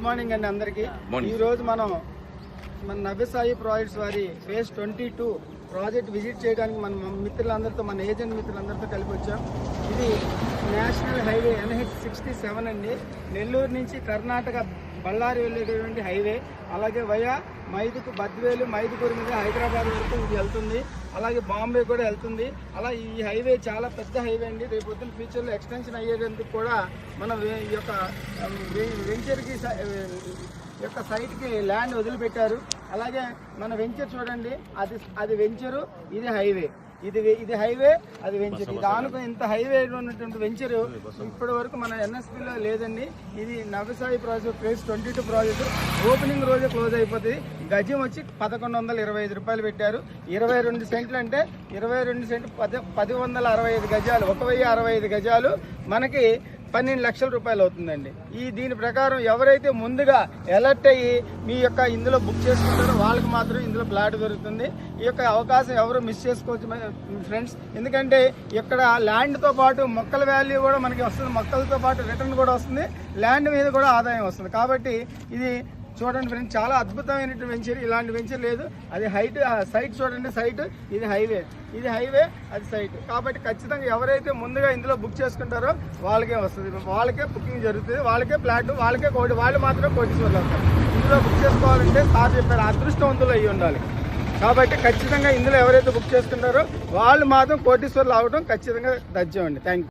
Good morning అండి అందరికి. ఈ రోజు మనం మన నవ్యసాయి ప్రాజెక్ట్స్ వారి ఫేజ్ 22 ప్రాజెక్ట్ విజిట్ చేయడానికి మన మిత్రులందరితో, మన ఏజెంట్ మిత్రులందరితో కలిపి వచ్చాం. ఇది నేషనల్ హైవే NH67 అండి. నెల్లూరు నుంచి కర్ణాటక బళ్ళారి వెళ్ళేటటువంటి హైవే. అలాగే వయా మైదుకు బద్వేలు, మైదుకూరు మీద హైదరాబాద్ వరకు ఇది వెళ్తుంది. అలాగే బాంబే కూడా వెళ్తుంది. అలా ఈ హైవే చాలా పెద్ద హైవే అండి. రేపు పొద్దున్న ఫ్యూచర్లో ఎక్స్టెన్షన్ అయ్యేందుకు కూడా మన ఈ యొక్క వెంచర్కి యొక్క సైట్కి ల్యాండ్ వదిలిపెట్టారు. అలాగే మన వెంచర్ చూడండి, అది వెంచరు, ఇది హైవే. ఇది హైవే, అది వెంచర్. ఇది ఆనుకుని ఇంత హైవే ఉన్నటువంటి వెంచర్ ఇప్పటి వరకు మన NSPలో లేదండి. ఇది Navyasai project phase 22 project. Opening రోజే క్లోజ్ అయిపోతుంది. గజం వచ్చి 1125 రూపాయలు పెట్టారు. 22 సెంట్లు అంటే 22 సెంట్లు 1065 గజాలు, 1065 గజాలు మనకి 12 లక్షల రూపాయలు అవుతుందండి. దీని ప్రకారం ఎవరైతే ముందుగా అలర్ట్ అయ్యి మీ యొక్క ఇందులో బుక్ చేసుకుంటారో వాళ్ళకి మాత్రం ఇందులో ప్లాట్ దొరుకుతుంది. ఈ యొక్క అవకాశం ఎవరు మిస్ చేసుకోవచ్చు ఫ్రెండ్స్. ఎందుకంటే ఇక్కడ ల్యాండ్తో పాటు మొక్కల వాల్యూ కూడా మనకి వస్తుంది. మొక్కలతో పాటు రిటర్న్ కూడా వస్తుంది. ల్యాండ్ మీద కూడా ఆదాయం వస్తుంది. కాబట్టి ఇది చూడండి ఫ్రెండ్స్, చాలా అద్భుతమైనటువంటి వెంచర్. ఇలాంటి వెంచర్ లేదు. అది సైట్ చూడండి, సైట్ ఇది హైవే, ఇది హైవే, అది సైట్. కాబట్టి ఖచ్చితంగా ఎవరైతే ముందుగా ఇందులో బుక్ చేసుకుంటారో వాళ్ళకే వస్తుంది, వాళ్ళకే బుకింగ్ జరుగుతుంది, వాళ్ళకే ప్లాట్, వాళ్ళకే వాళ్ళు మాత్రమే కోటీశ్వర్లు అవుతారు. ఇందులో బుక్ చేసుకోవాలంటే సార్ చెప్పారు అదృష్టవంతులు అయ్యి ఉండాలి. కాబట్టి ఖచ్చితంగా ఇందులో ఎవరైతే బుక్ చేసుకుంటారో వాళ్ళు మాత్రం కోటీశ్వర్లు అవడం ఖచ్చితంగా తథ్యం అండి. Thank you.